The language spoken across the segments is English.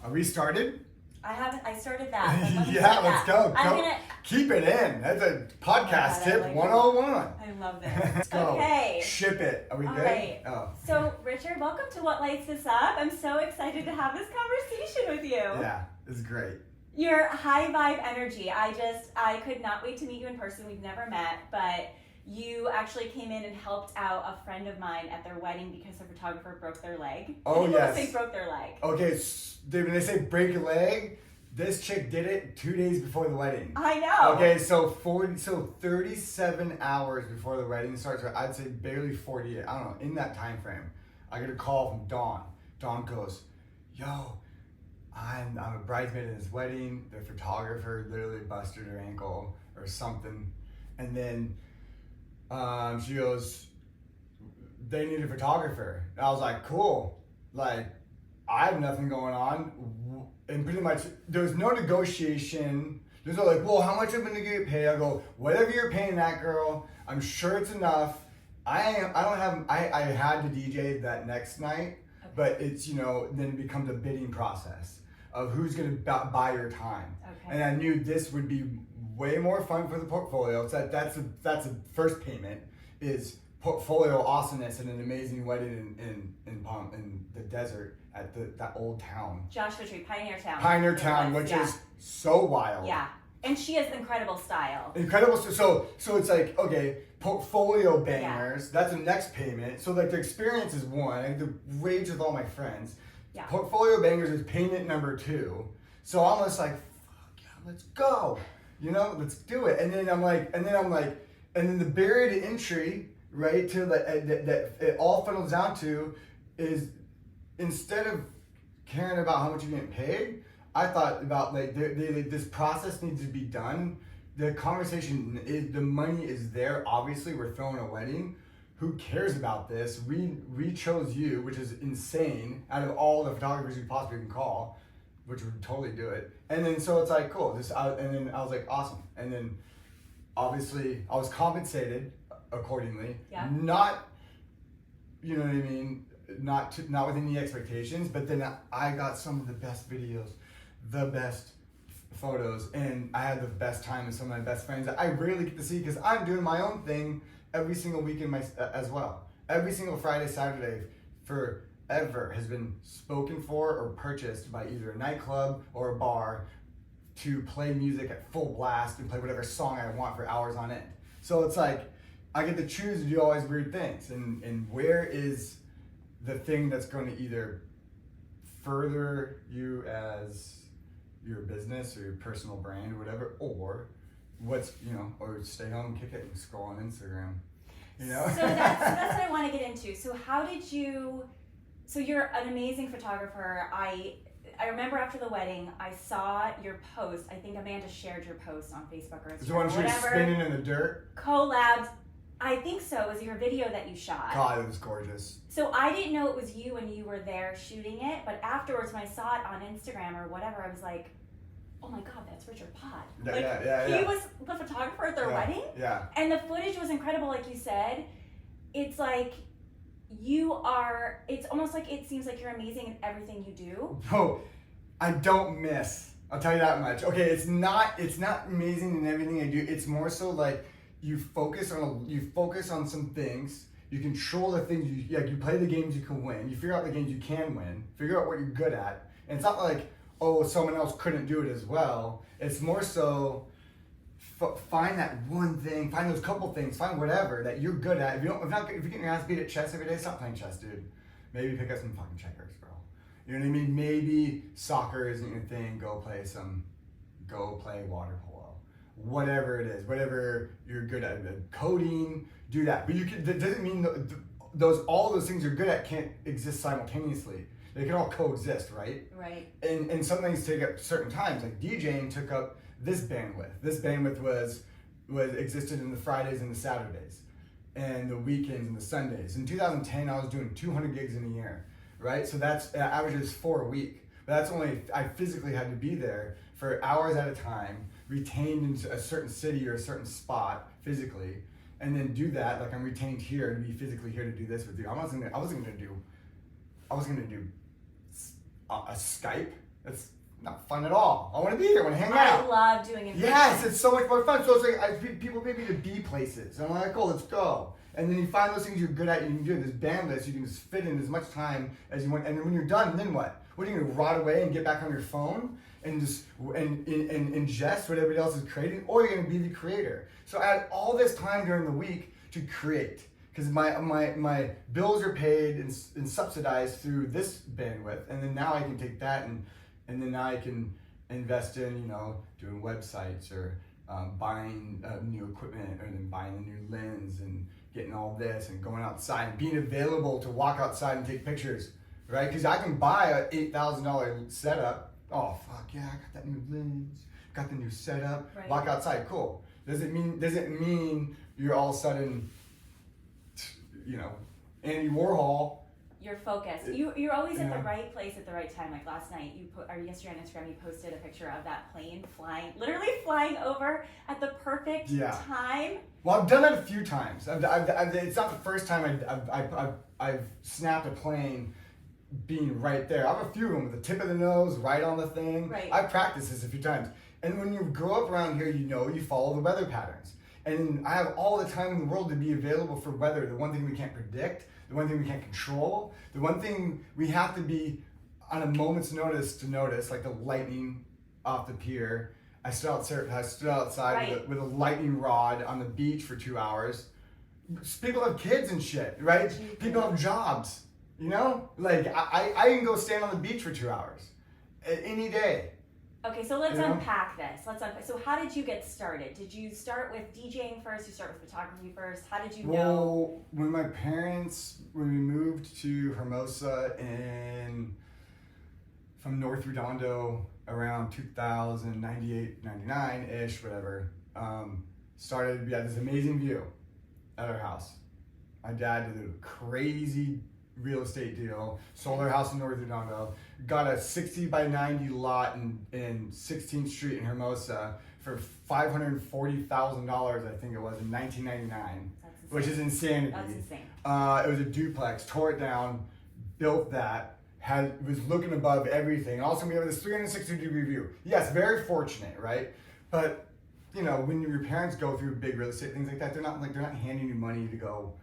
Well, Are we started? I started that. Yeah, let's go. Keep it in. That's a podcast God, tip like 101. I love this. Let's go. Okay. Ship it. Are we All good? right. Oh. So, Richard, welcome to What Lights This Up. I'm so excited to have this conversation with you. Yeah, this is great. Your high vibe energy. I could not wait to meet you in person. We've never met, but you actually came in and helped out a friend of mine at their wedding because the photographer broke their leg. Oh, yes. They broke their leg. Okay, when they say break a leg, this chick did it 2 days before the wedding. I know. Okay, so 37 hours before the wedding starts, or I'd say barely 48, I don't know, in that time frame, I get a call from Dawn. Dawn goes, yo, I'm a bridesmaid at his wedding. The photographer literally busted her ankle or something. And then she goes, they need a photographer. And I was like, cool. Like, I have nothing going on. And pretty much, there was no negotiation. There's no like, well, how much am I gonna get paid? I go, whatever you're paying that girl, I'm sure it's enough. I had to DJ that next night, okay. But it's, then it becomes a bidding process of who's gonna buy your time. Okay. And I knew this would be way more fun for the portfolio. So that's the first payment is portfolio awesomeness and an amazing wedding in the desert at that old town. Joshua Tree, Pioneer Town. Which is so wild. Yeah. And she has incredible style. Incredible. So it's like, okay, portfolio bangers, that's the next payment. So like the experience is one, I the rage with all my friends. Yeah. Portfolio bangers is payment number 2. So I'm just like, fuck yeah, let's go. Let's do it. And then the barrier to entry, right, to that it all funnels down to is instead of caring about how much you're getting paid, I thought about like this process needs to be done. The conversation is, the money is there. Obviously, we're throwing a wedding. Who cares about this? We chose you, which is insane. Out of all the photographers you possibly can call, which would totally do it. And then so it's like cool. And then I was like awesome. And then obviously I was compensated accordingly. Yeah. Not, you know what I mean. Not within the expectations, but then I got some of the best videos, the best photos, and I had the best time with some of my best friends that I rarely get to see because I'm doing my own thing every single weekend as well. Every single Friday, Saturday forever has been spoken for or purchased by either a nightclub or a bar to play music at full blast and play whatever song I want for hours on end. So it's like I get to choose to do all these weird things, and where is the thing that's going to either further you as your business or your personal brand or whatever, or or stay home and kick it and scroll on Instagram, So that's what I want to get into. So so you're an amazing photographer. I remember after the wedding, I saw your post. I think Amanda shared your post on Facebook or Instagram. The one she was spinning in the dirt? Collabs. I think so. It was your video that you shot. God, it was gorgeous. So I didn't know it was you when you were there shooting it, but afterwards when I saw it on Instagram or whatever, I was like, oh my God, that's Richard Pod. He was the photographer at their wedding? Yeah. And the footage was incredible, like you said. It's like it's almost like it seems like you're amazing in everything you do. Bro, I don't miss. I'll tell you that much. Okay, it's not amazing in everything I do. It's more so like, you focus on some things. You control the things you play the games you can win. You figure out the games you can win. Figure out what you're good at. And it's not like, oh, someone else couldn't do it as well. It's more so find that one thing, find those couple things, find whatever that you're good at. If you're getting your ass beat at chess every day, stop playing chess, dude. Maybe pick up some fucking checkers, bro. You know what I mean? Maybe soccer isn't your thing. Go play water polo. Whatever it is, whatever you're good at, coding, do that. But that doesn't mean all those things you're good at can't exist simultaneously. They can all coexist, right? Right. And some things take up certain times. Like DJing took up this bandwidth. This bandwidth was existed in the Fridays and the Saturdays, and the weekends and the Sundays. In 2010, I was doing 200 gigs in a year, right? So that's averages 4 a week. But that's only I physically had to be there for hours at a time, retained in a certain city or a certain spot physically, and then do that. Like I'm retained here to be physically here to do this with you. I wasn't gonna do a Skype It's not fun at all. I want to be here. I want to hang I out. love doing it. Yes, it's so much more fun. So it's like people pay me to be places. And I'm like, cool, let's go. And then you find those things you're good at. You can do this band list. You can just fit in as much time as you want. And then when you're done, then what? What are you gonna rot away and get back on your phone and just and ingest what everybody else is creating, or you're gonna be the creator? So I had all this time during the week to create, because my bills are paid and subsidized through this bandwidth, and then now I can take that and then now I can invest in doing websites or buying new equipment, or then buying a new lens and getting all this and going outside and being available to walk outside and take pictures. Right, because I can buy a $8,000 setup. Oh fuck yeah, I got that new lens, got the new setup. Right. Walk outside, cool. Does it mean you're all of a sudden, Andy Warhol? You're focused. You're always at the right place at the right time. Like last night, or yesterday on Instagram, you posted a picture of that plane literally flying over at the perfect time. Well, I've done that a few times. It's not the first time I've snapped a plane being right there. I have a few of them with the tip of the nose right on the thing. Right. I've practiced this a few times. And when you grow up around here, you follow the weather patterns. And I have all the time in the world to be available for weather. The one thing we can't predict, the one thing we can't control, the one thing we have to be on a moment's notice to notice, like the lightning off the pier. I stood outside right. with a lightning rod on the beach for 2 hours. People have kids and shit, right? People have jobs. Like I can go stand on the beach for 2 hours any day. Okay, so let's unpack this. So how did you get started? Did you start with DJing first? You start with photography first? How did you know? Well, when we moved to Hermosa from North Redondo around 2098, 99-ish, whatever, we had this amazing view at our house. My dad did a crazy real estate deal, sold our house in North Redondo, got a 60 by 90 lot in 16th Street in Hermosa for $540,000, I think it was, in 1999, which is insanity. That's insane. It was a duplex, tore it down, built that, was looking above everything. Also, we have this 360-degree view. Yes, very fortunate, right? But when your parents go through big real estate things like that, they're not handing you money to go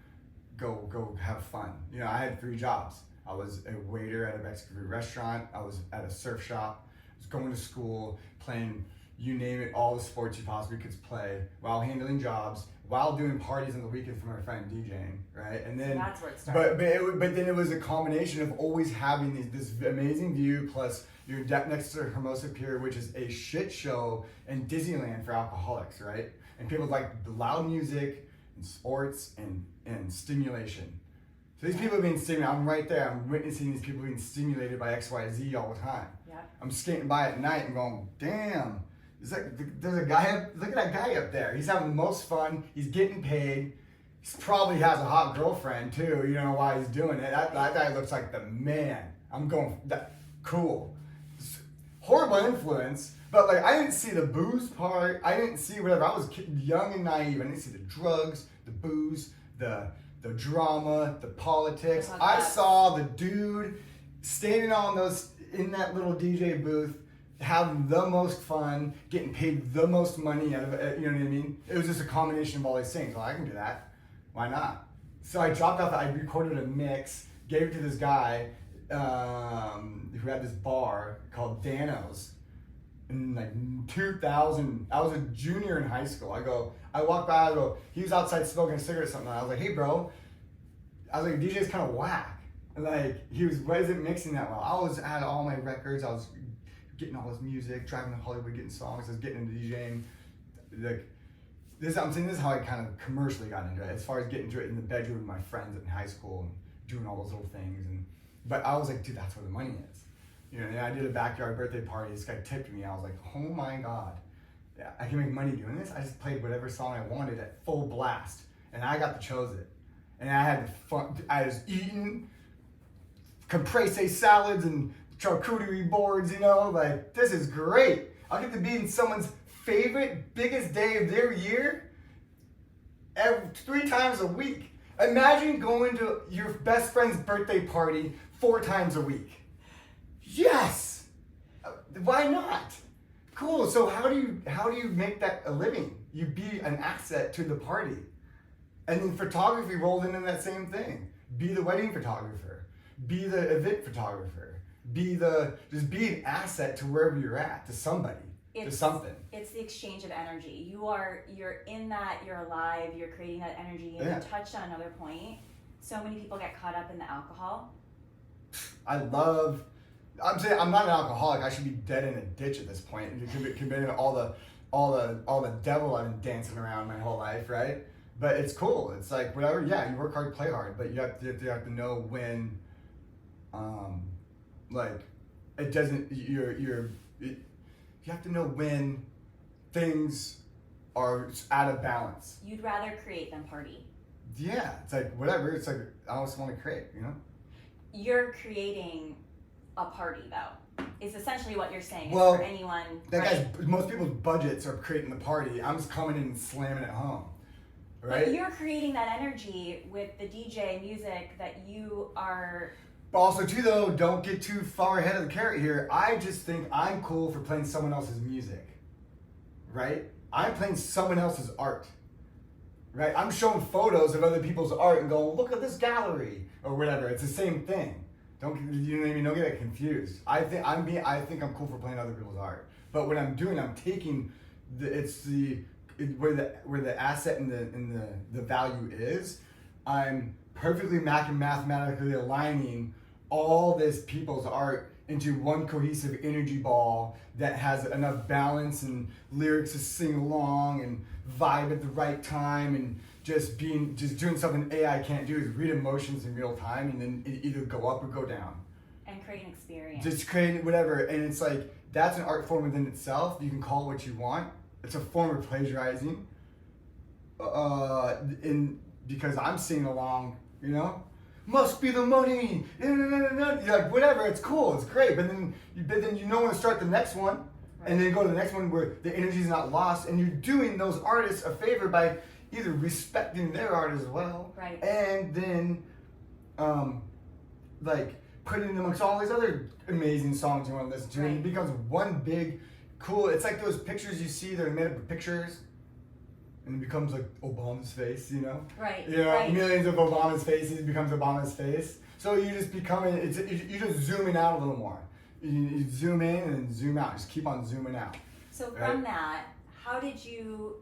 have fun. I had 3 jobs. I was a waiter at a Mexican food restaurant. I was at a surf shop. I was going to school, playing, you name it, all the sports you possibly could play, while handling jobs, while doing parties on the weekend for my friend DJing, right? And then that's where it started. But then it was a combination of always having this amazing view, plus you're next to Hermosa Pier, which is a shit show and Disneyland for alcoholics, right? And people like the loud music and sports and stimulation. So these people are being stimulated. I'm right there. I'm witnessing these people being stimulated by XYZ all the time. Yeah. I'm skating by at night and going, damn, there's a guy look at that guy up there. He's having the most fun. He's getting paid. He probably has a hot girlfriend too. You know why he's doing it. That guy looks like the man. I'm going, that cool. Horrible influence. But like, I didn't see the booze part. I didn't see whatever. I was young and naive. I didn't see the drugs, the booze, the drama, the politics. I saw the dude standing in that little DJ booth, having the most fun, getting paid the most money out of it. You know what I mean? It was just a combination of all these things. Well, I can do that. Why not? So I dropped off. I recorded a mix, gave it to this guy who had this bar called Dano's. In like 2000, I was a junior in high school. I walked by, he was outside smoking a cigarette or something. I was like, hey bro, DJ's kind of whack. And like, why isn't mixing that well? I had all my records, I was getting all this music, driving to Hollywood, getting songs, I was getting into DJing. Like, I'm saying this is how I kind of commercially got into it, as far as getting into it in the bedroom with my friends in high school and doing all those little things. But I was like, dude, that's where the money is. And I did a backyard birthday party. This guy tipped me. I was like, oh my God. Yeah, I can make money doing this. I just played whatever song I wanted at full blast. And I got to chose it. And I had fun. I was eating caprese salads and charcuterie boards, like, this is great. I'll get to be in someone's favorite, biggest day of their year 3 times a week. Imagine going to your best friend's birthday party 4 times a week. Yes! Why not? Cool. So how do you make that a living? You be an asset to the party. And then photography rolled into that same thing. Be the wedding photographer. Be the event photographer. Just be an asset to wherever you're at, to somebody, to something. It's the exchange of energy. You're in that, you're alive, you're creating that energy. And you touched on another point. So many people get caught up in the alcohol. I'm saying I'm not an alcoholic. I should be dead in a ditch at this point. You're committing all the devil I've been dancing around my whole life, right? But it's cool. It's like whatever. Yeah, you work hard, play hard, but you have to know when, like, it doesn't. You have to know when things are out of balance. You'd rather create than party. Yeah, it's like whatever. It's like I always want to create. You're creating a party, though, is essentially what you're saying. Well, for anyone. Most people's budgets are creating the party. I'm just coming in and slamming it home. Right? But you're creating that energy with the DJ music that you are. But also, too, though, don't get too far ahead of the carrot here. I just think I'm cool for playing someone else's music. Right? I'm playing someone else's art. Right? I'm showing photos of other people's art and going, look at this gallery or whatever. It's the same thing. Don't get it confused. I think I'm cool for playing other people's art. But what I'm doing, I'm taking where the asset and the value is. I'm perfectly mathematically aligning all this people's art into one cohesive energy ball that has enough balance and lyrics to sing along and vibe at the right time, and just doing something AI can't do is read emotions in real time and then either go up or go down. And create an experience. Just create whatever, and it's like that's an art form within itself. You can call it what you want. It's a form of plagiarizing. Because I'm singing along, must be the money. You're like, whatever, it's cool, it's great. But then you know when to start the next one, right. And then go to the next one where the energy is not lost, and you're doing those artists a favor by either respecting their art as well, right. And then, like putting it amongst all these other amazing songs you want to listen to, right. And it becomes one big, cool. It's like those pictures you see that are made up of pictures. And it becomes like Obama's face, Right. Right. Millions of Obama's faces, it becomes Obama's face. So you just you're just zooming out a little more. You zoom in and zoom out. Just keep on zooming out. So from that, how did you?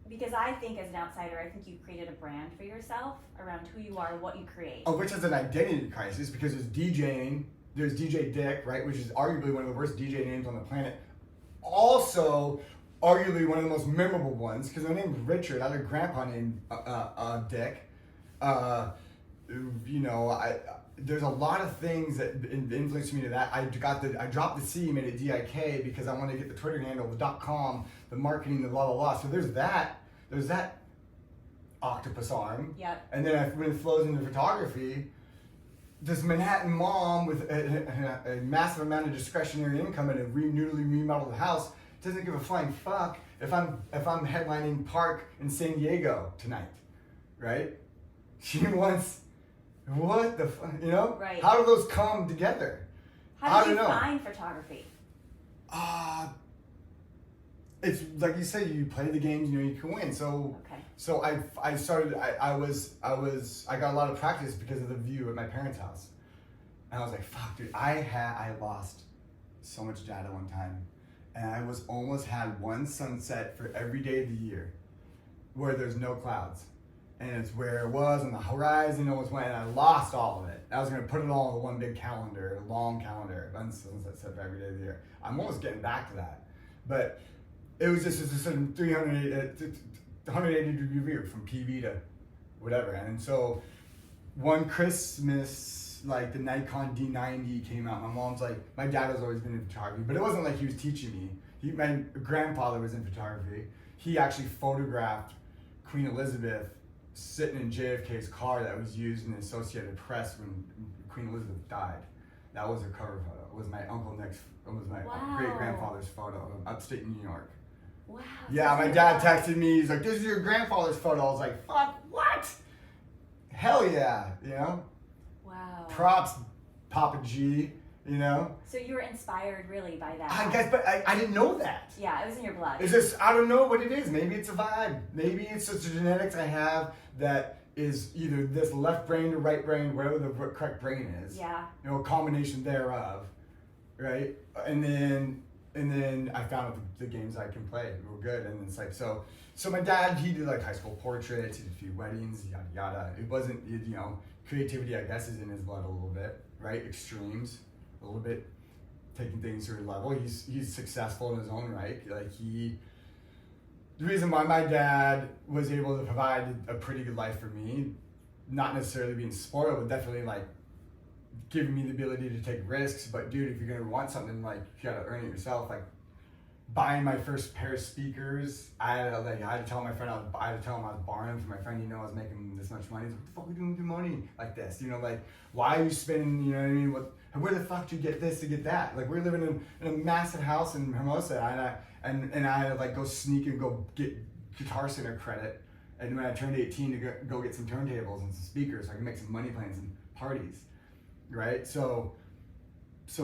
Because I think as an outsider, I think you created a brand for yourself around who you are, what you create. Oh, which is an identity crisis because there's DJing. There's DJ Dick, right, which is arguably one of the worst DJ names on the planet. Also, arguably one of the most memorable ones, because my name's Richard. I had a grandpa named Dick. There's a lot of things that influenced me to that. I dropped the C, made it DIK because I wanted to get the Twitter handle, the .com, the marketing, the blah blah blah. So there's that octopus arm. Yep. And then when it flows into photography, this Manhattan mom with a massive amount of discretionary income and a newly remodeled house doesn't give a flying fuck if I'm headlining Park in San Diego tonight, right? She wants what the fuck, Right. How do those come together? How did you find photography? It's like you say, you play the games, you can win. So okay. So I started. I got a lot of practice because of the view at my parents' house, and I was like, fuck, dude, I lost so much data one time. And I almost had one sunset for every day of the year where there's no clouds. And it's where it was on the horizon, almost went, and I lost all of it. I was going to put it all in one big calendar, a long calendar, one sunset for every day of the year. I'm almost getting back to that. But it was just a certain 180 degree view from PV to whatever. And so one Christmas, like the Nikon D90 came out. My mom's like, my dad has always been in photography, but it wasn't like he was teaching me. My grandfather was in photography. He actually photographed Queen Elizabeth sitting in JFK's car that was used in the Associated Press when Queen Elizabeth died. That was her cover photo. It was my great grandfather's photo of upstate New York. Wow. Yeah, my dad texted me. He's like, "This is your grandfather's photo." I was like, "Fuck, what? Hell yeah, Wow. Props, Papa G. You know? So you were inspired really by that. I guess, but I didn't know that. Yeah, it was in your blood. It's just, I don't know what it is. Maybe it's a vibe. Maybe it's just the genetics I have that is either this left brain or right brain, whatever the correct brain is. Yeah. You know, a combination thereof, right? And then I found out the games I can play were good. And it's like, so my dad, he did like high school portraits, he did a few weddings, yada yada. It wasn't, you know, creativity, I guess, is in his blood a little bit, right? Extremes, a little bit, taking things to a level. He's successful in his own right. Like the reason why my dad was able to provide a pretty good life for me, not necessarily being spoiled, but definitely like giving me the ability to take risks. But dude, if you're gonna want something, like you gotta earn it yourself. Like buying my first pair of speakers, I had to tell my friend I had to tell him I was borrowing from my friend. You know, I was making this much money. He's like, what the fuck are you doing with your money like this? You know, like why are you spending? You know what I mean? Where the fuck do you get this to get that? Like we're living in a massive house in Hermosa, and I like go sneak and go get Guitar Center credit. And when I turned 18 to go get some turntables and some speakers, so I can make some money playing some parties, right? So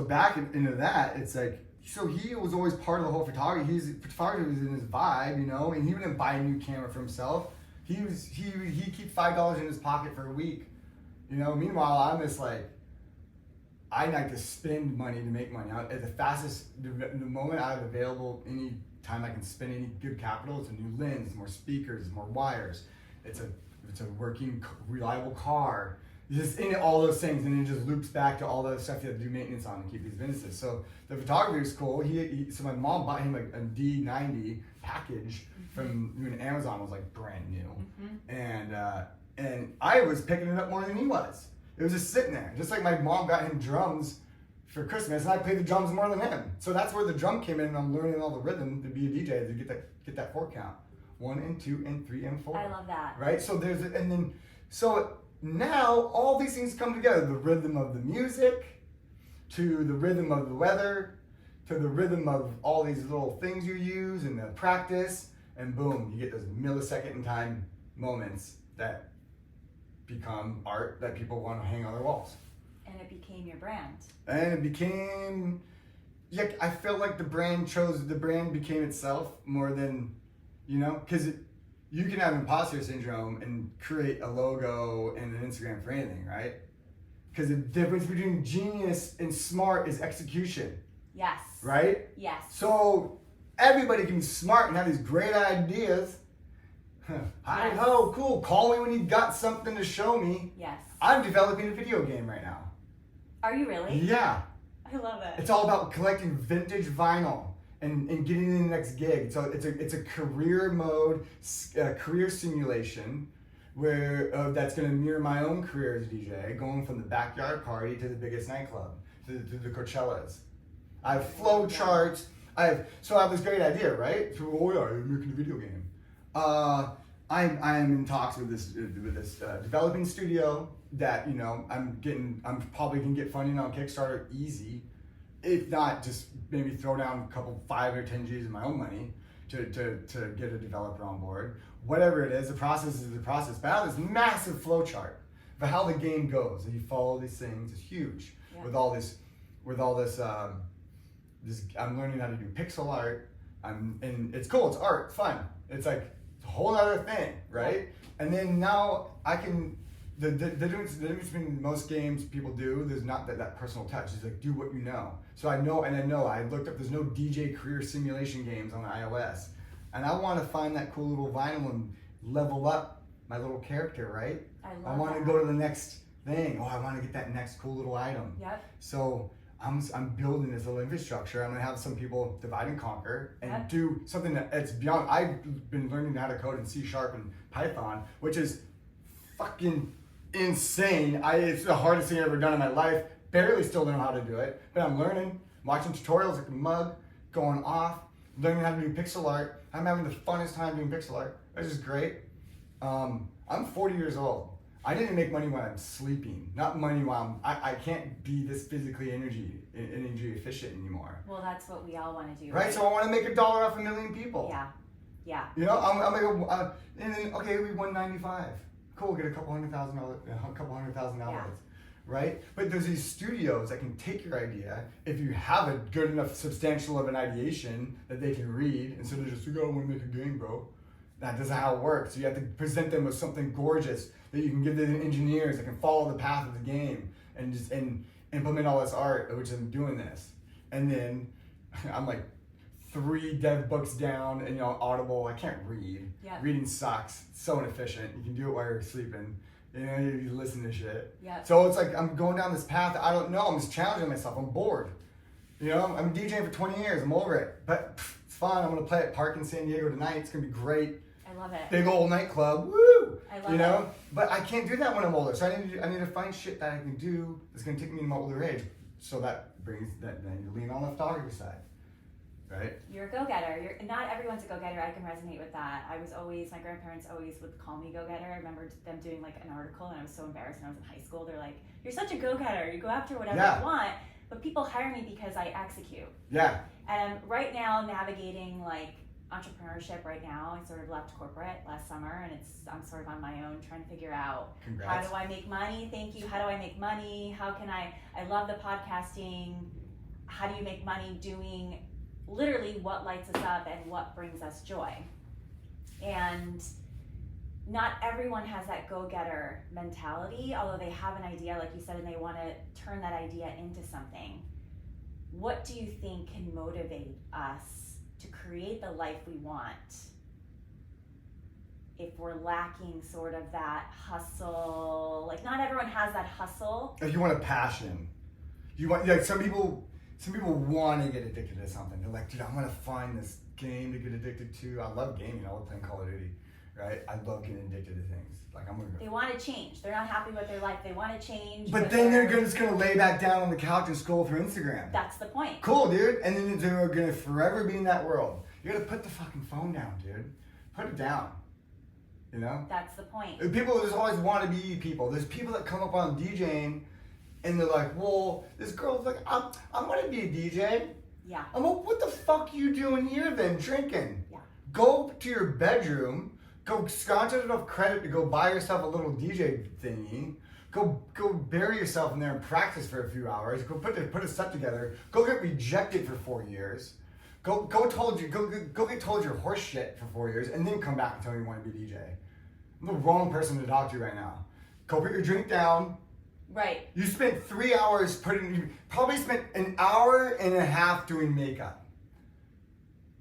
back into that, it's like, so he was always part of the whole photography. Photography was in his vibe, you know, and he wouldn't buy a new camera for himself. He keep $5 in his pocket for a week, you know. Meanwhile, I'm just like, I like to spend money to make money. At the moment I have available, any time I can spend any good capital, it's a new lens, more speakers, more wires. It's a working, reliable car. Just in all those things, and it just loops back to all the stuff you have to do maintenance on to keep these businesses. So the photography was cool. So my mom bought him a D90 package from when Amazon was like brand new, and I was picking it up more than he was. It was just sitting there, just like my mom got him drums for Christmas, and I played the drums more than him. So that's where the drum came in, and I'm learning all the rhythm to be a DJ to get that 4 count, 1 and 2 and 3 and 4. I love that. Right. So now all these things come together: the rhythm of the music, to the rhythm of the weather, to the rhythm of all these little things you use and the practice, and boom, you get those millisecond in time moments that become art that people want to hang on their walls. And it became your brand. And it became, yeah, I felt like the brand became itself more than, you know, because you can have imposter syndrome and create a logo and an Instagram for anything, right? Because the difference between genius and smart is execution. Yes. Right? Yes. So everybody can be smart and have these great ideas. Hi ho, cool. Call me when you got something to show me. Yes. I'm developing a video game right now. Are you really? Yeah. I love it. It's all about collecting vintage vinyl and getting in the next gig. So it's a career mode, career simulation where that's going to mirror my own career as a DJ, going from the backyard party to the biggest nightclub, to the Coachellas. I have flow charts. I have this great idea, right? So, oh yeah, you're making a video game. I'm in talks with this developing studio that, you know, I'm probably gonna get funding on Kickstarter easy, if not just maybe throw down a couple 5 or 10 G's of my own money to get a developer on board. Whatever it is, the process is the process. But I have this massive flow chart for how the game goes, and you follow these things. It's huge. Yeah. With all this, I'm learning how to do pixel art. And it's cool. It's art. It's fun. It's like a whole other thing, right? And then now I can. The difference between most games people do, there's not that personal touch. It's like, do what you know. So I looked up, there's no DJ career simulation games on iOS. And I want to find that cool little vinyl and level up my little character, right? I want to go to the next thing. Oh, I want to get that next cool little item. Yep. So I'm building this little infrastructure. I'm going to have some people divide and conquer and do something that's beyond. I've been learning how to code in C# and Python, which is fucking insane. It's the hardest thing I've ever done in my life. Barely still know how to do it, but I'm learning, watching tutorials like a mug, going off, learning how to do pixel art. I'm having the funnest time doing pixel art. It's just great. I'm 40 years old. I didn't make money when I'm sleeping, not money while I can't be this physically energy efficient anymore. Well, that's what we all want to do. Right? So I want to make $1 off 1 million people. Yeah. Yeah. You know, and then, okay, we won 95. Cool, get a couple $100,000 downloads. right? But there's these studios that can take your idea if you have a good enough substantial of an ideation that they can read instead of just, you gotta want to make a game, bro. That doesn't how it works. You have to present them with something gorgeous that you can give to the engineers that can follow the path of the game and implement all this art, which I'm doing this. And then I'm like 3 dev books down and Audible. I can't read. Yep. Reading sucks. It's so inefficient. You can do it while you're sleeping. You listen to shit. Yep. So it's like I'm going down this path that I don't know. I'm just challenging myself. I'm bored. I'm DJing for 20 years. I'm over it. But it's fun. I'm gonna play at Park in San Diego tonight. It's gonna be great. I love it. Big old nightclub. Woo! I love it. But I can't do that when I'm older. So I need to find shit that I can do that's gonna take me to my older age. So that brings that then you lean on the photography side. Right? You're a go-getter. Not everyone's a go-getter. I can resonate with that. My grandparents always would call me go-getter. I remember them doing like an article and I was so embarrassed when I was in high school. They're like, you're such a go-getter. You go after whatever you want, but people hire me because I execute. Yeah. And I'm right now navigating like entrepreneurship right now. I sort of left corporate last summer and I'm sort of on my own trying to figure out how do I make money? Thank you. How do I make money? How can I love the podcasting. How do you make money doing literally what lights us up and what brings us joy? And not everyone has that go-getter mentality, although they have an idea, like you said, and they want to turn that idea into something. What do you think can motivate us to create the life we want if we're lacking sort of that hustle? Like, not everyone has that hustle. If you want a passion, some people want to get addicted to something. They're like, dude, I'm gonna find this game to get addicted to. I love gaming. I love playing Call of Duty, right? I love getting addicted to things. Like They want to change. They're not happy with their life. They want to change. But then they're just gonna lay back down on the couch and scroll through Instagram. That's the point. Cool, dude. And then they're gonna forever be in that world. You gotta put the fucking phone down, dude. Put it down. That's the point. People just always want to be people. There's people that come up on DJing. And they're like, well, this girl's like, I'm gonna be a DJ. Yeah. I'm like, what the fuck are you doing here then, drinking? Yeah. Go to your bedroom, go scratch out enough credit to go buy yourself a little DJ thingy. Go bury yourself in there and practice for a few hours. Go put a set together. Go get rejected for 4 years. Go get told your horse shit for 4 years, and then come back and tell me you want to be a DJ. I'm the wrong person to talk to right now. Go put your drink down. Right. You spent 3 hours probably spent an hour and a half doing makeup.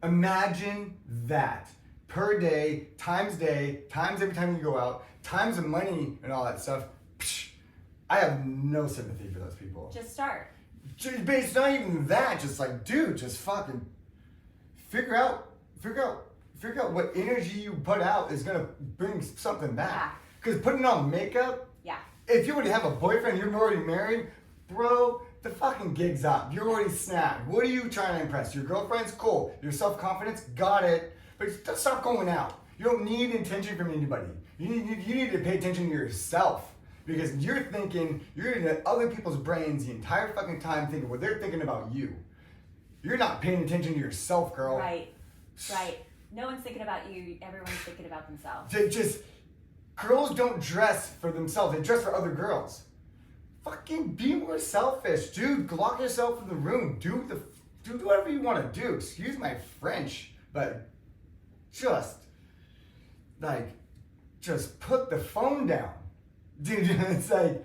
Imagine that. Per day, times every time you go out, times the money and all that stuff. Psh, I have no sympathy for those people. Just start. But it's not even that. Just like, dude, just fucking figure out what energy you put out is gonna bring something back. Because putting on makeup, if you already have a boyfriend, you're already married, bro, the fucking gig's up. You're already snapped. What are you trying to impress? Your girlfriend's cool. Your self-confidence, got it. But stop going out. You don't need attention from anybody. You need to pay attention to yourself. Because you're in other people's brains the entire fucking time thinking what they're thinking about you. You're not paying attention to yourself, girl. Right. No one's thinking about you. Everyone's thinking about themselves. Girls don't dress for themselves, they dress for other girls. Fucking be more selfish, dude. Lock yourself in the room. Do whatever you want to do. Excuse my French, but just put the phone down. Dude, it's like,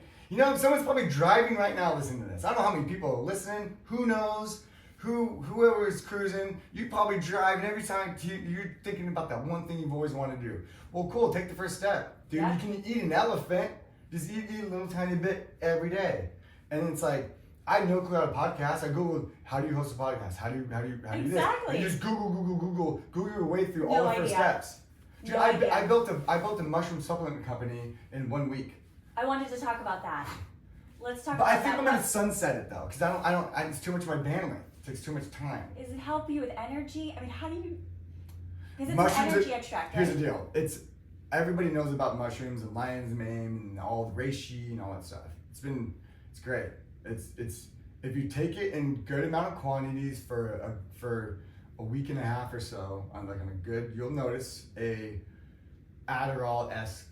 someone's probably driving right now listening to this. I don't know how many people are listening. Who knows? Whoever is cruising, you probably drive, and every time you're thinking about that one thing you've always wanted to do. Well, cool, take the first step. Dude, You can eat an elephant, just eat a little tiny bit every day. And it's like, I had no clue how to podcast. I Googled, how do you host a podcast? How do you do this? Exactly. And you just Google your way through all the first steps. Dude, No I idea. built a mushroom supplement company in 1 week. I wanted to talk about that. Let's talk But about I think that. I'm gonna sunset it though, because it's too much of my bandwidth. It takes too much time. Does it help you with energy? I mean, how do you? Because it's Mushrooms an energy extract, Here's right? the deal. Everybody knows about mushrooms and lion's mane and all the reishi and all that stuff. It's great. It's if you take it in good amount of quantities for a week and a half or so, you'll notice a Adderall-esque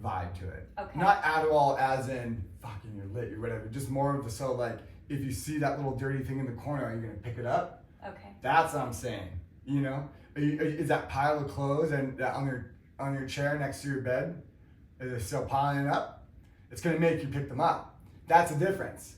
vibe to it. Okay. Not Adderall as in fucking you're lit or whatever. Just more of the so like if you see that little dirty thing in the corner, are you gonna pick it up? Okay. That's what I'm saying. You know, is that pile of clothes and on your chair next to your bed? Is it still piling up? It's gonna make you pick them up. That's the difference,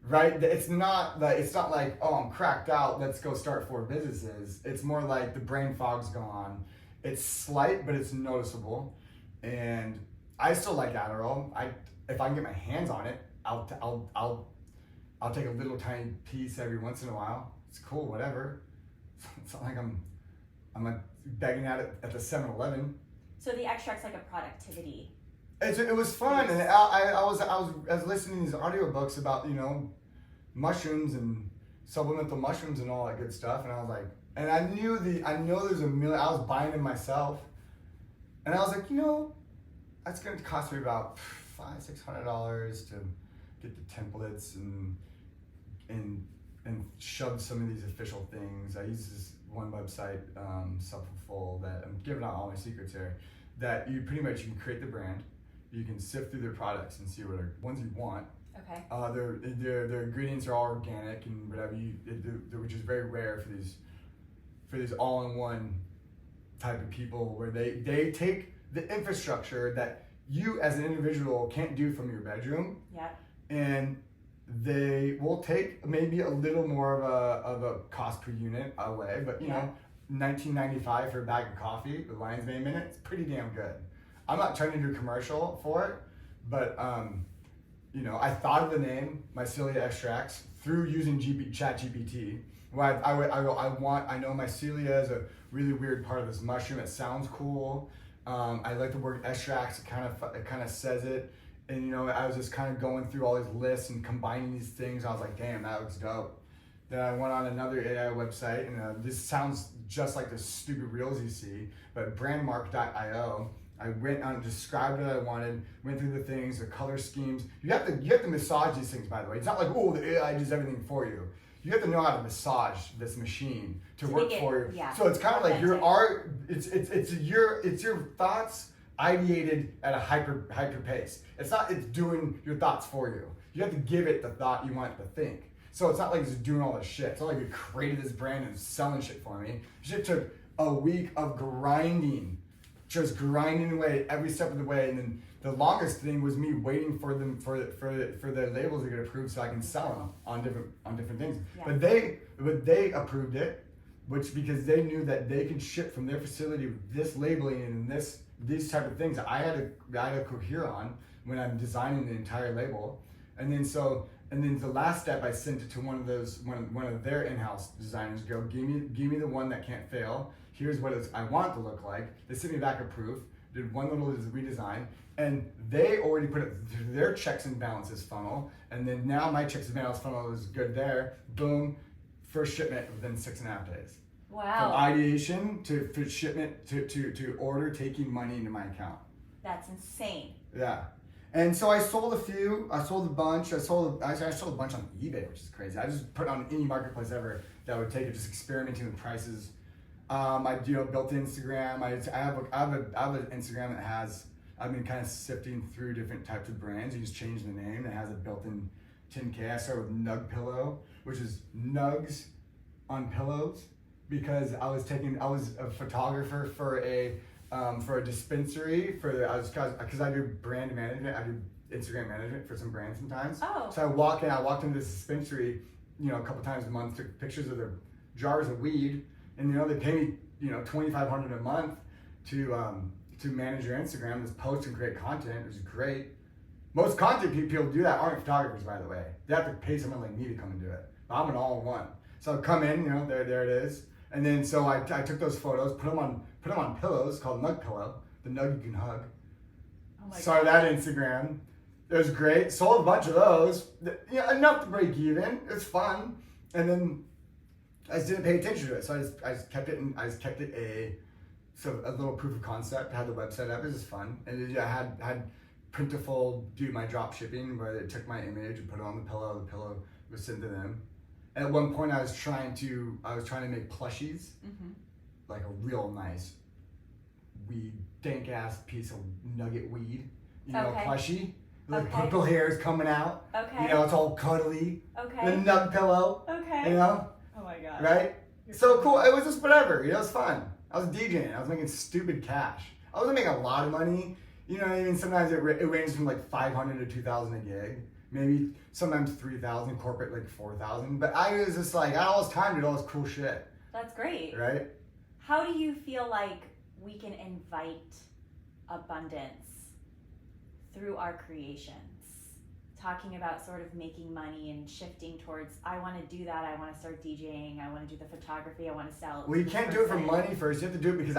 right? It's not like oh I'm cracked out. Let's go start 4 businesses. It's more like the brain fog's gone. It's slight, but it's noticeable, and I still like Adderall. If I can get my hands on it, I'll take a little tiny piece every once in a while. It's cool, whatever. It's not like I'm like begging at it at the 7-Eleven. So the extract's like a productivity. It was fun, and I was listening to these audiobooks about mushrooms and supplemental mushrooms and all that good stuff, and I was like, and I know there's a million. I was buying them myself, and I was like, that's going to cost me about $500-$600 to get the templates and shove some of these official things. I use this one website, Selffulfill, that I'm giving out all my secrets here. That you can create the brand, you can sift through their products and see what are ones you want. Okay. Their ingredients are all organic and whatever which is very rare for these all-in-one type of people where they take the infrastructure that you as an individual can't do from your bedroom. Yeah. And they will take maybe a little more of a cost per unit away, but you know, $19.95 for a bag of coffee with lion's mane in it, it's pretty damn good. I'm not trying to do a commercial for it, but I thought of the name mycelia extracts through using ChatGPT. Well, I know mycelia is a really weird part of this mushroom. It sounds cool. I like the word extracts. It kind of says it. And I was just kind of going through all these lists and combining these things. I was like, damn, that looks dope. Then I went on another AI website, and this sounds just like the stupid reels you see, but brandmark.io. I went on, described what I wanted, went through the things, the color schemes. You have to massage these things, by the way. It's not like, oh, the AI does everything for you. You have to know how to massage this machine to work for you. Yeah. So it's kind of like your art. It's your thoughts ideated at a hyper pace. It's doing your thoughts for you. You have to give it the thought you want it to think. So it's not like it's doing all this shit. It's not like you created this brand and selling shit for me. Shit took a week of grinding, just grinding away every step of the way. And then the longest thing was me waiting for them for the labels to get approved so I can sell them on different things. Yeah. But they approved it, because they knew that they could ship from their facility with this labeling and these type of things. I had to cohere on when I'm designing the entire label, and then the last step I sent it to one of their in-house designers. Go, give me the one that can't fail. Here's what I want it to look like. They sent me back a proof. Did one little redesign, and they already put it through their checks and balances funnel, and then now my checks and balance funnel is good there. Boom, first shipment within 6.5 days. Wow. From ideation to shipment to order taking money into my account. That's insane. Yeah. And so I sold a few. I sold a bunch. I sold a bunch on eBay, which is crazy. I just put it on any marketplace ever that would take it, just experimenting with prices. I built Instagram. I have an Instagram that has. I've been kind of sifting through different types of brands. You just change the name. It has a built-in 10K. I started with Nug Pillow, which is nugs on pillows, because I was a photographer for a dispensary because I do brand management. I do Instagram management for some brands sometimes. Oh. So I walked into this dispensary, a couple times a month, took pictures of their jars of weed, and they pay me $2,500 a month to manage your Instagram, just post and create content. It was great. Most content people do that aren't photographers, by the way. They have to pay someone like me to come and do it. But I'm an all-in-one. So I come in, there it is. And then so I took those photos, put them on pillows called Nug Pillow, the nug you can hug. Oh my Started that Instagram. It was great. Sold a bunch of those. Enough to break even. It was fun. And then I just didn't pay attention to it. So I just kept it a little proof of concept. I had the website up. It was just fun. And I had Printful do my drop shipping, where they took my image and put it on the pillow. The pillow was sent to them. At one point, I was trying to make plushies, like a real nice weed, dank ass piece of nugget weed, Okay. plushy. Like Okay. purple hair is coming out. Okay. It's all cuddly. Okay. The nut pillow. Okay. Oh my god. Right? So cool. It was just whatever. It was fun. I was DJing. I was making stupid cash. I wasn't making a lot of money. You know what I mean? Sometimes it ranges from like 500 to 2,000 a gig. Maybe sometimes 3,000, corporate like 4,000. But I was just like, I had all this time to do all this cool shit. That's great. Right? How do you feel like we can invite abundance through our creations? Talking about sort of making money and shifting towards, I want to do that, I want to start DJing, I want to do the photography, I want to sell. Well, you can't do it for money first. You have to do it because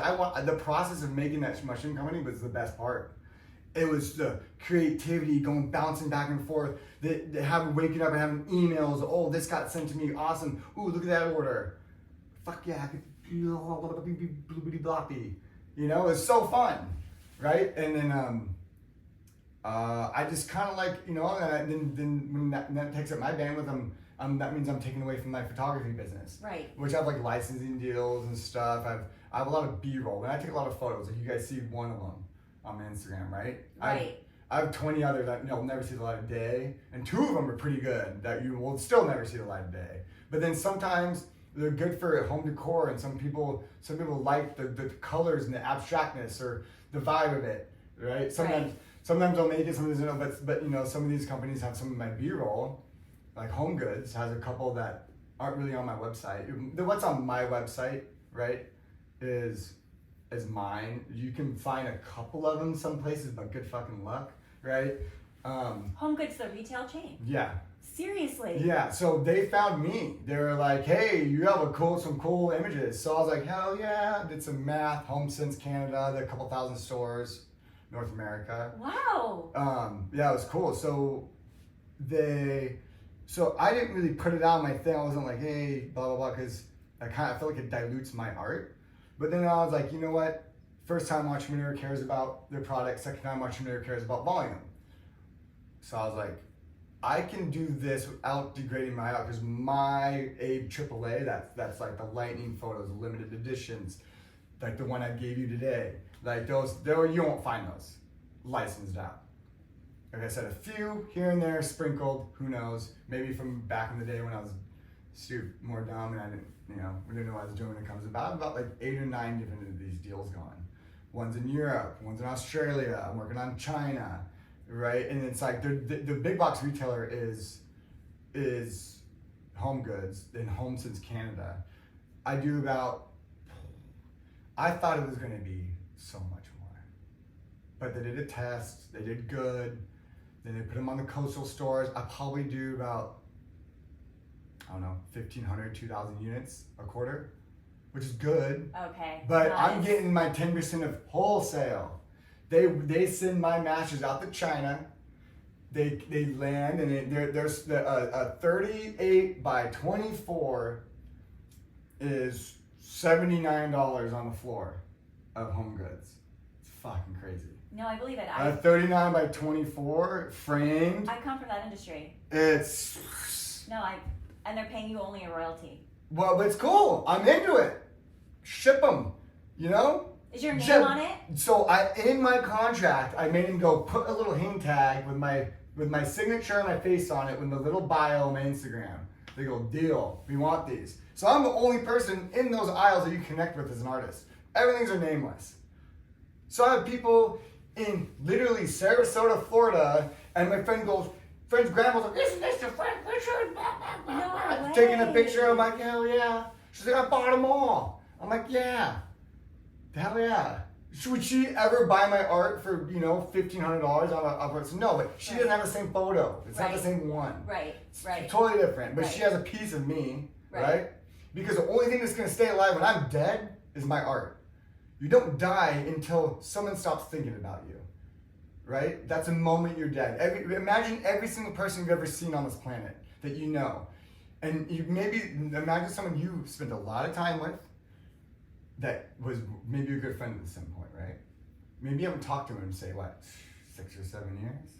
the process of making that mushroom company was the best part. It was the creativity, bouncing back and forth. Waking up and having emails. Oh, this got sent to me. Awesome. Ooh, look at that order. Fuck yeah. Bloppy. You know, it's so fun, right? And then I just kind of like, and then when that takes up my bandwidth, that means I'm taking away from my photography business. Right. Which I have like licensing deals and stuff. I have a lot of B-roll, and I take a lot of photos. Like you guys see one of them on Instagram, right? Right. I have 20 others that you'll never see the light of day, and 2 of them are pretty good that you will still never see the light of day. But then sometimes they're good for home decor, and some people like the colors and the abstractness or the vibe of it, right? Sometimes they'll make it, sometimes they don't. But some of these companies have some of my B-roll, like Home Goods has a couple that aren't really on my website. What's on my website, right, is mine. You can find a couple of them some places, but good fucking luck, right? Home Goods, the retail chain. Yeah. Seriously. Yeah. So they found me. They were like, "Hey, you have some cool images." So I was like, "Hell yeah!" Did some math. Home since Canada, there are a couple thousand stores, North America. Wow. Yeah, it was cool. So I didn't really put it on my thing. I wasn't like, "Hey, blah blah blah," because I feel like it dilutes my art. But then I was like, you know what? First time entrepreneur cares about their product. Second time entrepreneur cares about volume. So I was like, I can do this without degrading my art because my AAA, that's like the lightning photos, limited editions, like the one I gave you today. Like those, you won't find those licensed out. Like I said, a few here and there sprinkled, who knows? Maybe from back in the day when I was more dumb and I didn't know what I was doing when it comes about like 8 or 9 different of these deals going. One's in Europe, one's in Australia, I'm working on China, right? And it's like the big box retailer is Home Goods, and Home since Canada. I thought it was gonna be so much more. But they did a test, they did good, then they put them on the coastal stores. I probably do about 1,500, 2,000 units a quarter, which is good. Okay. But nice. I'm getting my 10% of wholesale. They send my masters out to China. They land, and there's a 38 by 24 is $79 on the floor of Home Goods. It's fucking crazy. No, I believe it. A 39 by 24 framed. I come from that industry. It's... And they're paying you only a royalty. Well, but it's cool. I'm into it. Ship them, Is your name on it? So in my contract, I made him go put a little hang tag with my signature and my face on it with the little bio on my Instagram. They go, deal, we want these. So I'm the only person in those aisles that you connect with as an artist. Everything's are nameless. So I have people in literally Sarasota, Florida, and my friend's grandma's like, isn't this your friend Richard? No way. Taking a picture. I'm like, hell yeah. She's like, I bought them all. I'm like, yeah. Hell yeah. Would she ever buy my art for, $1,500 on a no, but she doesn't have the same photo. It's not the same one. Right. It's totally different. But she has a piece of me, right? Because the only thing that's going to stay alive when I'm dead is my art. You don't die until someone stops thinking about you. Right? That's the moment you're dead. Imagine every single person you've ever seen on this planet that you know. And imagine someone you spent a lot of time with that was maybe a good friend at some point, right? Maybe you haven't talked to him in, say, 6 or 7 years?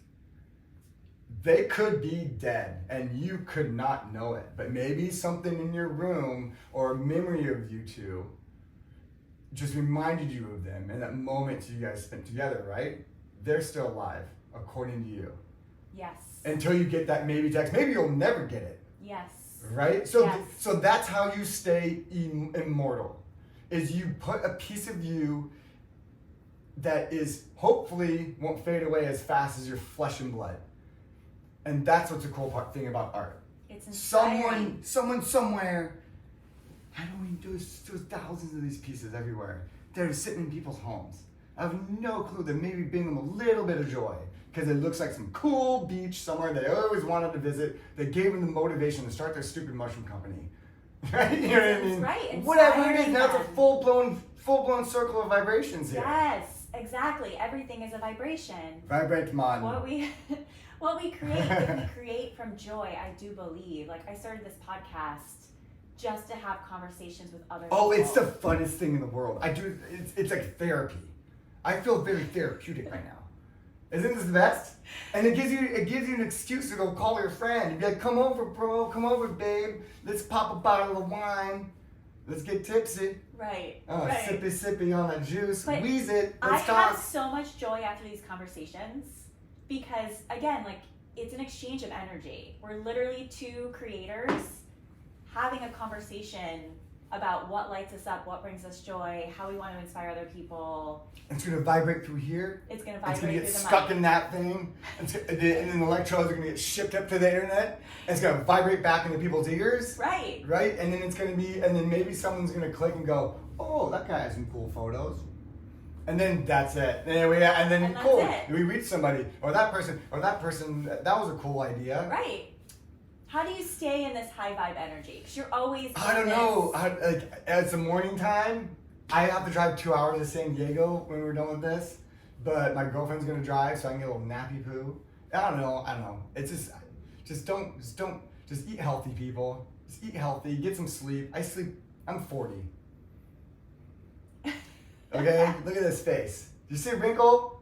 They could be dead and you could not know it. But maybe something in your room or a memory of you two just reminded you of them and that moment you guys spent together, right? They're still alive. according to you. Yes. Until you get that maybe text. Maybe you'll never get it. Yes. Right? So, yes. So that's how you stay immortal. Is you put a piece of you that is hopefully won't fade away as fast as your flesh and blood. And that's what's the cool thing about art. It's inspiring. Someone somewhere, there's thousands of these pieces everywhere. They're sitting in people's homes. I have no clue. They maybe bring them a little bit of joy because it looks like some cool beach somewhere they always wanted to visit. That gave them the motivation to start their stupid mushroom company. Right? You know what I mean? Right. Whatever it is, now it's a full-blown circle of vibrations here. Yes, exactly. Everything is a vibration. Vibrate, man. What we create, if we create from joy, I do believe. Like, I started this podcast just to have conversations with other people. Oh, it's the funnest thing in the world. It's like therapy. I feel very therapeutic right now. Isn't this the best? And it gives you an excuse to go call your friend. You'd be like, come over, bro, come over, babe. Let's pop a bottle of wine. Let's get tipsy. Right. Right. Sippy on that juice. But Wheeze it. I Let's talk. have so much joy after these conversations because, again, like, it's an exchange of energy. We're literally two creators having a conversation about what lights us up, what brings us joy, how we want to inspire other people. It's going to vibrate through here. It's going to vibrate through the mic. through It's the going to get stuck mic. in that thing. And then the electrodes are going to get shipped up to the internet. And it's going to vibrate back into people's ears. Right. Right? And then it's going to be, and then maybe someone's going to click and go, oh, that guy has some cool photos. And then that's it. And then cool. It. We reach somebody. Or that person, that was a cool idea. Right. How do you stay in this high vibe energy? Because you're always. I don't know. It's the morning time. I have to drive 2 hours to San Diego when we're done with this. But my girlfriend's gonna drive, so I can get a little nappy poo. I don't know. It's just eat healthy, people. Just eat healthy. Get some sleep. I'm 40. Okay, look at this face. Do you see a wrinkle?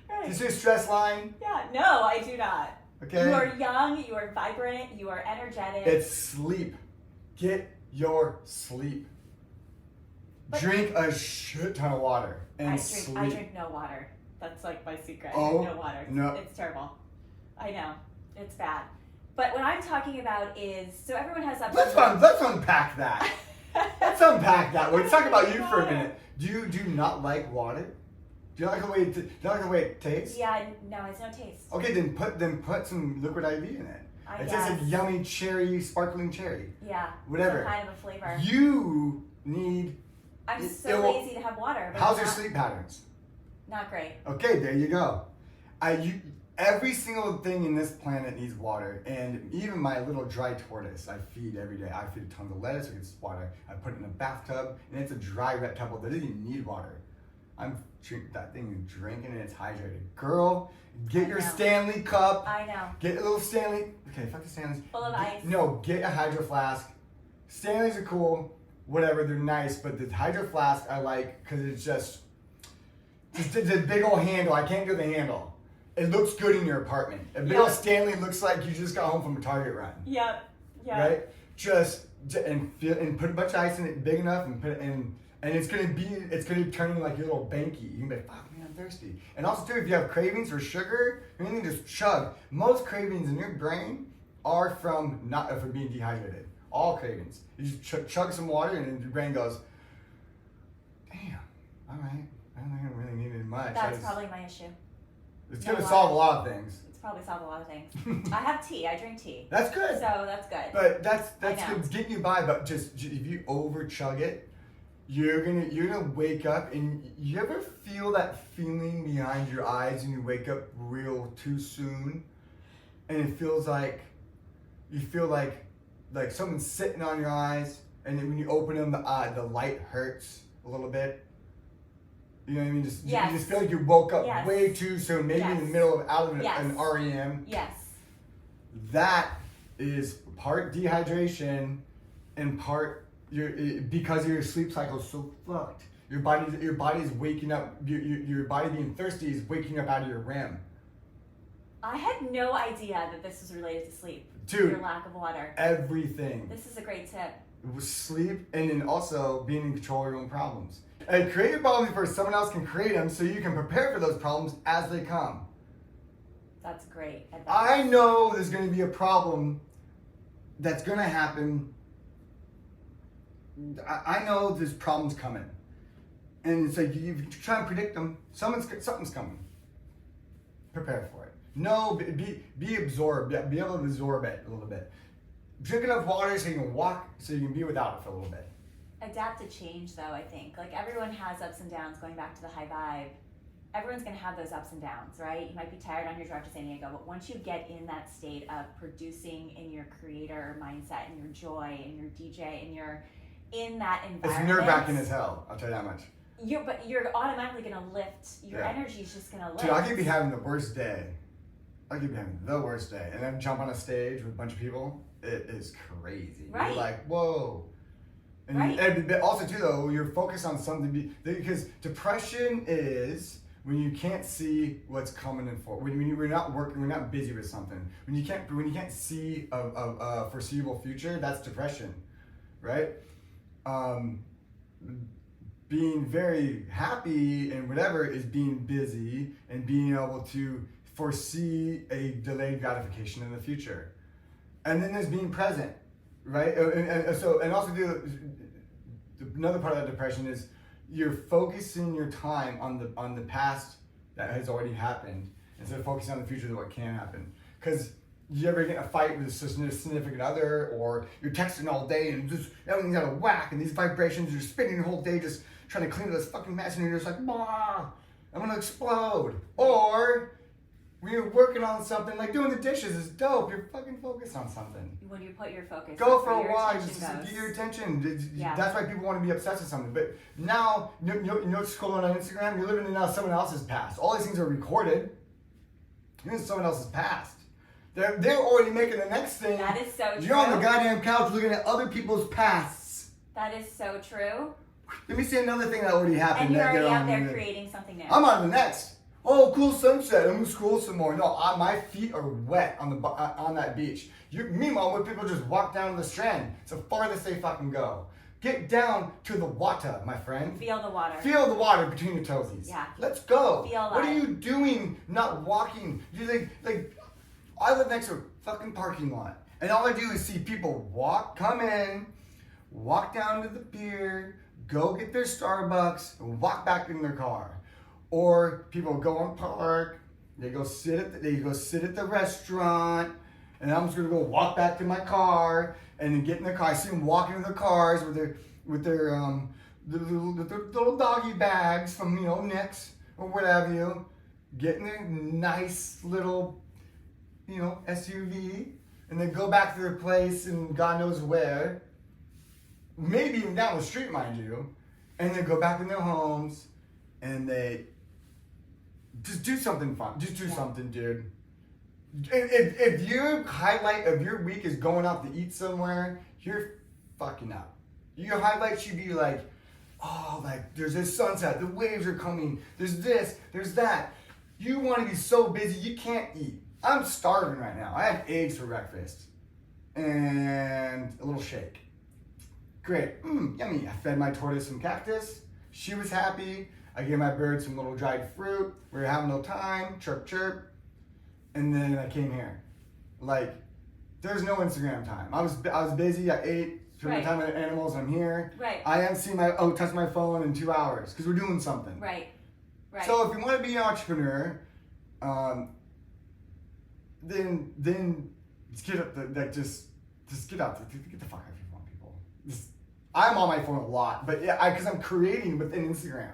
Right. Do you see a stress line? Yeah. No, I do not. Okay. You are young, you are vibrant, you are energetic. It's sleep. Get your sleep. But drink a shit ton of water and sleep. I drink no water. That's like my secret. Oh, I drink no water. No. It's terrible. I know. It's bad. But what I'm talking about is, so everyone has that. Let's unpack that. Let's unpack that. Let's talk about you for a minute. Do you not like water? Do you like the way it tastes? Yeah, no, it's no taste. Okay, then put some liquid IV in it. It tastes like yummy cherry, sparkling cherry. Yeah. Whatever. Some kind of a flavor. You need. I'm so lazy to have water. But How's your sleep patterns? Not great. Okay, there you go. Every single thing in this planet needs water, and even my little dry tortoise I feed every day. I feed tons of lettuce, it gets water. I put it in a bathtub, and it's a dry reptile that doesn't even need water. I'm drinking that thing and drinking it, it's hydrated. Girl, get your Stanley cup. I know. Get a little Stanley. Okay, fuck the Stanleys. Full of ice. No, get a hydro flask. Stanleys are cool, whatever, they're nice, but the hydro flask I like because it's just a big old handle. I can't do the handle. It looks good in your apartment. A big old Stanley looks like you just got home from a Target run. Yep. Yeah. Right? And put a bunch of ice in it, big enough, and put it in. And it's gonna be turning like your little banky. You can be like, fuck man, I'm thirsty. And also too, if you have cravings for sugar, you can just chug. Most cravings in your brain are from being dehydrated. All cravings. You just chug some water, and then your brain goes, damn, all right, I don't think I really needed much. That's probably my issue. It's gonna solve a lot of things. It's probably solve a lot of things. I have tea. I drink tea. That's good. So that's good. But that's good. It's getting you by. But just if you over chug it, you're gonna wake up, and you ever feel that feeling behind your eyes when you wake up real too soon, and it feels like you feel like someone's sitting on your eyes, and then when you open them, the light hurts a little bit. You know what I mean? You just feel like you woke up way too soon, maybe in the middle of an REM. Yes. That is part dehydration and part because your sleep cycle is so fucked. Your body is waking up. Your body being thirsty is waking up out of your REM. I had no idea that this was related to sleep. Dude, your lack of water. Everything. This is a great tip. Sleep, and then also being in control of your own problems. And create your problems before someone else can create them, so you can prepare for those problems as they come. That's great advice. I know there's going to be a problem that's going to happen. I know there's problems coming. And it's like, you try and predict them. Something's coming. Prepare for it. No, be absorbed. Be able to absorb it a little bit. Drink enough water so you can walk, so you can be without it for a little bit. Adapt to change, though, I think. Like, everyone has ups and downs, going back to the high vibe. Everyone's going to have those ups and downs, right? You might be tired on your drive to San Diego, but once you get in that state of producing in your creator mindset and your joy and your DJ and you're in that environment. It's nerve-wracking as hell, I'll tell you that much. But you're automatically going to lift. Your energy's just going to lift. Dude, I could be having the worst day. And then jump on a stage with a bunch of people. It is crazy. Right. You're like, whoa. And right. And also, too, though, you're focused on something. Because depression is when you can't see what's coming in for. When we're not working, we're not busy with something. When you can't see a foreseeable future, that's depression, right? Being very happy and whatever is being busy and being able to foresee a delayed gratification in the future. And then there's being present, right? And also another part of that depression is you're focusing your time on the past that has already happened instead of focusing on the future of what can happen. Because you ever get in a fight with a significant other, or you're texting all day and just everything's out of whack, and these vibrations, you're spending the whole day just trying to clean up this fucking mess, and you're just like, bah, I'm gonna explode. Or when you're working on something, like doing the dishes is dope. You're fucking focused on something. When you put your focus, go for a walk, just get your attention. Yeah. That's why people want to be obsessed with something. But now, you know, scrolling on Instagram, you're living in now someone else's past. All these things are recorded. You're in someone else's past. They're already making the next thing. That is so true. You're on the goddamn couch looking at other people's pasts. That is so true. Let me say another thing that already happened. And you're already out there creating something new. I'm on the next. Oh, cool sunset. I'm gonna scroll some more. No, my feet are wet on that beach. Meanwhile, when people just walk down the strand, it's the farthest they fucking go. Get down to the water, my friend. Feel the water. Feel the water between your toesies. Yeah. Let's go. Feel what that. are you doing? Not walking. You like I live next to a fucking parking lot, and all I do is see people come in, walk down to the pier, go get their Starbucks, and walk back in their car. Or people go and park, they go sit at the restaurant, and I'm just gonna go walk back to my car and then get in the car. I see them walking in their cars with their little doggy bags from Nick's or whatever you, getting their nice little SUV, and then go back to their place and God knows where, maybe even down the street, mind you, and then go back in their homes, and they just do something fun. Just do something, dude. If your highlight of your week is going out to eat somewhere, you're fucking up. Your highlight should be like, oh, like there's this sunset, the waves are coming, there's this, there's that. You want to be so busy you can't eat. I'm starving right now. I had eggs for breakfast and a little shake. Great, yummy. I fed my tortoise some cactus. She was happy. I gave my bird some little dried fruit. We were having a little time, chirp, chirp. And then I came here. Like, there's no Instagram time. I was busy. I ate, spent my time with animals. I'm here. Right. I haven't seen touched my phone in 2 hours because we're doing something. Right. Right. So if you want to be an entrepreneur, then just get up. Just get out. Get the fuck out of your phone, people. I'm on my phone a lot, but yeah, because I'm creating within Instagram.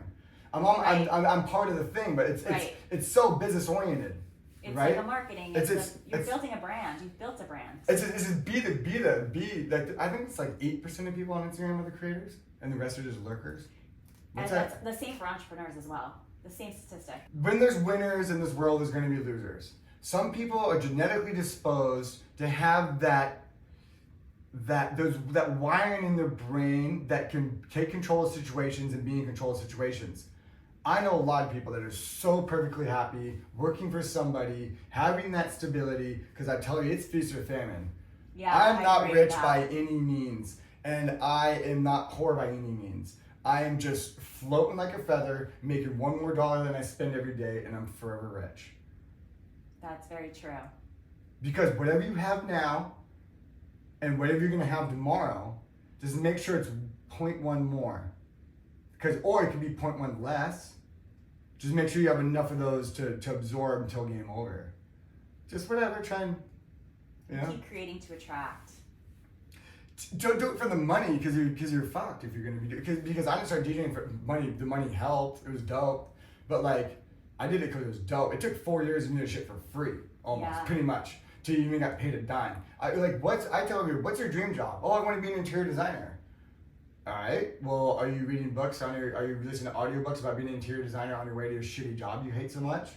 I'm part of the thing, but it's so business oriented. It's right? like a marketing. You're building a brand. You've built a brand. It's be like I think it's like 8% of people on Instagram are the creators, and the rest are just lurkers. And that's the same for entrepreneurs as well. The same statistic. When there's winners in this world, there's going to be losers. Some people are genetically disposed to have that wiring in their brain that can take control of situations and be in control of situations. I know a lot of people that are so perfectly happy working for somebody, having that stability, because I tell you, it's feast or famine. Yeah, I'm not rich by any means, and I am not poor by any means. I am just floating like a feather, making $1 more than I spend every day, and I'm forever rich. That's very true. Because whatever you have now and whatever you're going to have tomorrow, just make sure it's 0.1 more. Or it can be 0.1 less. Just make sure you have enough of those to absorb until game over. Just whatever, try and, keep creating to attract. Don't do it for the money because you're fucked if you're gonna be because I didn't start DJing for money. The money helped. It was dope, but like I did it because it was dope. It took 4 years to do this shit for free, almost pretty much, till you even got paid a dime. I tell you, what's your dream job? Oh, I want to be an interior designer. All right. Well, are you reading books are you listening to audiobooks about being an interior designer on your way to a shitty job you hate so much?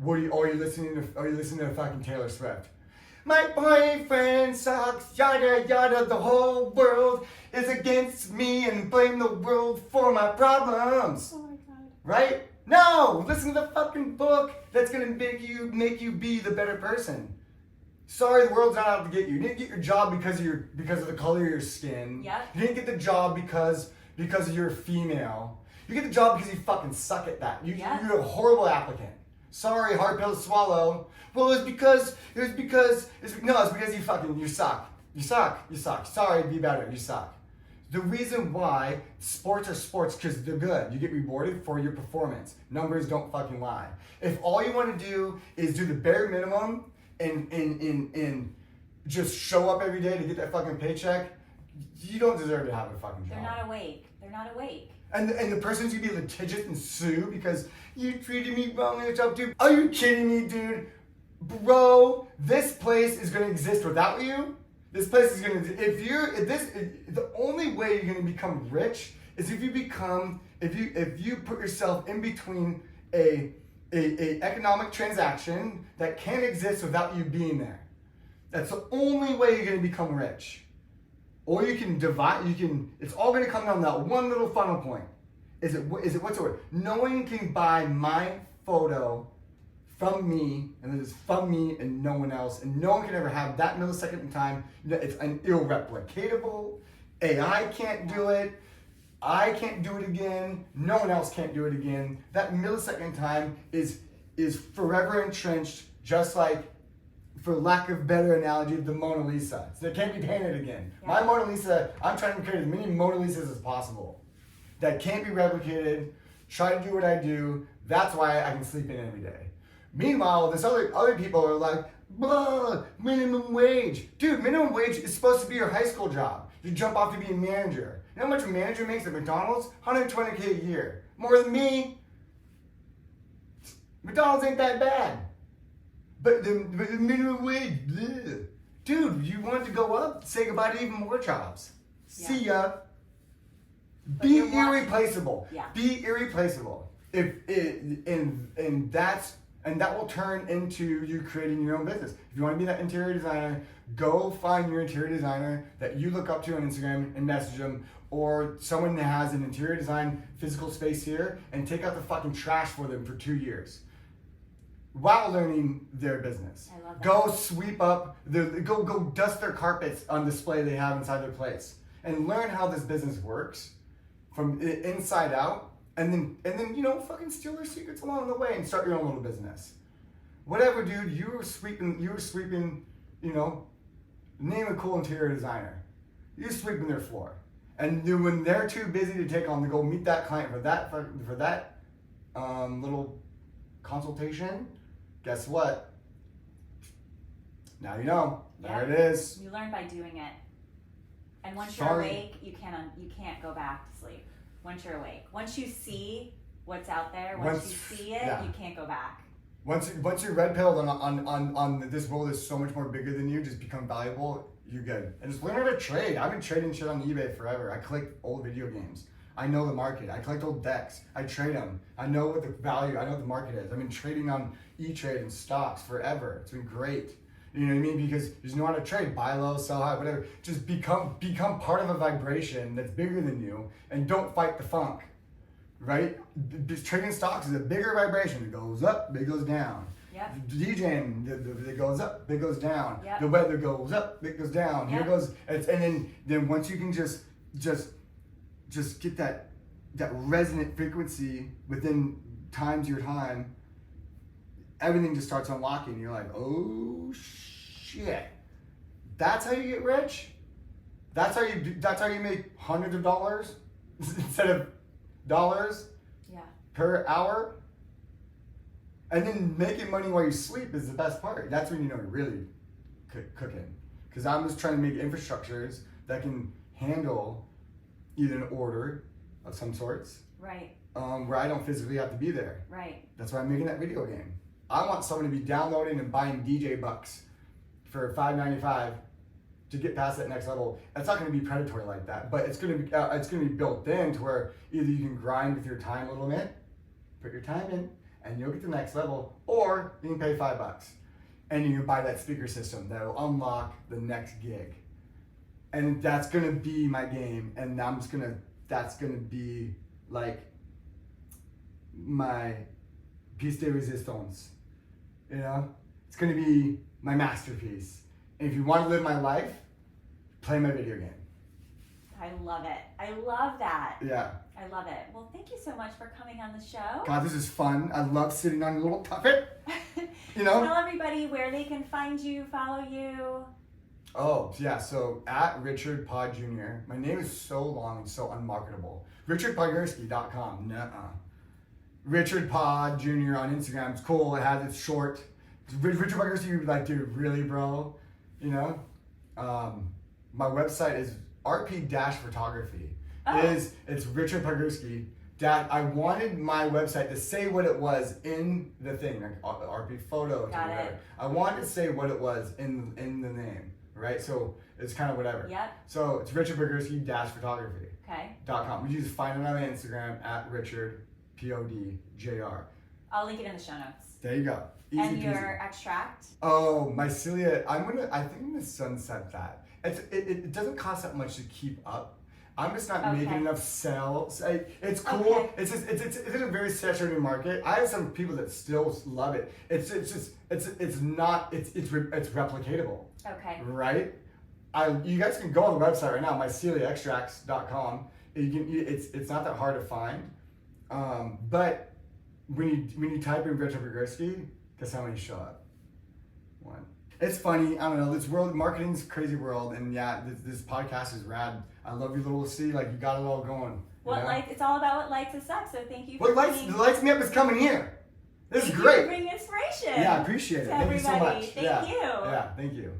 Are you listening to fucking Taylor Swift? My boyfriend sucks, yada yada, the whole world is against me and blame the world for my problems. Oh my god. Right? No! Listen to the fucking book that's gonna make you be the better person. Sorry, the world's not out to get you. You didn't get your job because of the color of your skin. Yep. You didn't get the job because you're a female. You get the job because you fucking suck at that. You're a horrible applicant. Sorry, hard pill to swallow. Well, it's because you suck. You suck. Sorry, be better. You suck. The reason why sports are sports because they're good. You get rewarded for your performance. Numbers don't fucking lie. If all you want to do is do the bare minimum and just show up every day to get that fucking paycheck, you don't deserve to have a fucking job. They're not awake. And the person's gonna be litigious and sue because you treated me wrong in the job, dude. Are you kidding me, dude? Bro, this place is gonna exist without you. This place is gonna. The only way you're gonna become rich is if you put yourself in between a economic transaction that can't exist without you being there. That's the only way you're gonna become rich. Or you can divide. It's all gonna come down to that one little funnel point. Is it what's the word? No one can buy my photo from me, and then it's from me and no one else, and no one can ever have that millisecond in time. It's an irreplicatable. AI can't do it. I can't do it again. No one else can't do it again. That millisecond time is forever entrenched, just like, for lack of better analogy, the Mona Lisa. So it can't be painted again. Yeah. My Mona Lisa, I'm trying to create as many Mona Lisas as possible that can't be replicated. Try to do what I do. That's why I can sleep in every day. Meanwhile, this other people are like, blah, minimum wage. Dude, minimum wage is supposed to be your high school job. You jump off to be a manager. You know how much a manager makes at McDonald's? $120K a year. More than me. McDonald's ain't that bad. But the minimum wage, bleh. Dude, you want to go up? Say goodbye to even more jobs. Yeah. See ya. Be irreplaceable. Yeah. Be irreplaceable. And that will turn into you creating your own business. If you want to be that interior designer, go find your interior designer that you look up to on Instagram and message them, or someone that has an interior design physical space here, and take out the fucking trash for them for 2 years while learning their business. I love that. Go sweep up, go dust their carpets on display they have inside their place, and learn how this business works from inside out. And then fucking steal their secrets along the way and start your own little business. Whatever, dude. You were sweeping. Name a cool interior designer. You're sweeping their floor, and then when they're too busy to go meet that client for that little consultation, guess what? Now you know. There it is. You learn by doing it, and once you're awake, you can't go back to sleep. Once you're awake, once you see what's out there, once you see it, you can't go back. Once you're red pilled on this world is so much more bigger than you, just become valuable, you're good. And just learn how to trade. I've been trading shit on eBay forever. I collect old video games. I know the market. I collect old decks. I trade them. I know what the value. I know what the market is. I've been trading on E-Trade and stocks forever. It's been great. You know what I mean? Because you just know how to trade, buy low, sell high, whatever. Just become part of a vibration that's bigger than you, and don't fight the funk, right? Trading stocks is a bigger vibration. It goes up, it goes down. Yep. DJing, it goes up, it goes down. Yep. The weather goes up, it goes down. Yep. Here goes, and then once you can just get that resonant frequency within your time, everything just starts unlocking. And you're like, oh shit, that's how you get rich. That's how you make hundreds of dollars instead of dollars per hour. And then making money while you sleep is the best part. That's when you know you're really cooking. Because I'm just trying to make infrastructures that can handle either an order of some sorts, right? Where I don't physically have to be there. Right. That's why I'm making that video game. I want someone to be downloading and buying DJ bucks for $5.95 to get past that next level. It's not going to be predatory like that, but it's going to be built in to where either you can grind with your time a little bit, put your time in, and you'll get to the next level, or you can pay $5 and you can buy that speaker system that will unlock the next gig. And that's gonna be my game, and that's gonna be like my piece de resistance. You know? It's gonna be my masterpiece. And if you want to live my life, play my video game. I love it. I love that. Yeah. I love it. Well, thank you so much for coming on the show. God, this is fun. I love sitting on a little tuffet. You know? Tell everybody where they can find you, follow you. Oh, yeah. So, at Richard Pod Jr. My name is so long and so unmarketable. RichardPodgurski.com. Nuh-uh. Richard Pod Jr. on Instagram. It's cool. It's short. Richard Podgurski, you're like, dude, really, bro? You know? My website is RP-photography. Oh. It's Richard Podgurski. I wanted my website to say what it was in the thing, like RP photos. Got or whatever. it. I wanted to say what it was in the name, right? So it's kind of whatever. Yep. So it's Richard Podgurski-photography. Okay. .com. You just find it on Instagram at Richard Podjr. I'll link it in the show notes. There you go. Easy and peasy. your extract. Oh, my cilia. I think I'm gonna sunset that. It doesn't cost that much to keep up. I'm just not making enough sales. It's cool. Okay. It's in a very saturated market. I have some people that still love it. It's replicatable. Okay. Right? You guys can go on the website right now, myceliaextracts.com. It's not that hard to find. But when you type in Richard Podgurski, guess how many show up? One. It's funny. I don't know. This world, marketing's a crazy world, and yeah, this podcast is rad. I love your little C. Like, you got it all going. It's all about what lights us up. So thank you for what lights me up is coming here. This is great. Thank you for bringing inspiration. Yeah, I appreciate it. Thank you so much. Thank you. Yeah, thank you.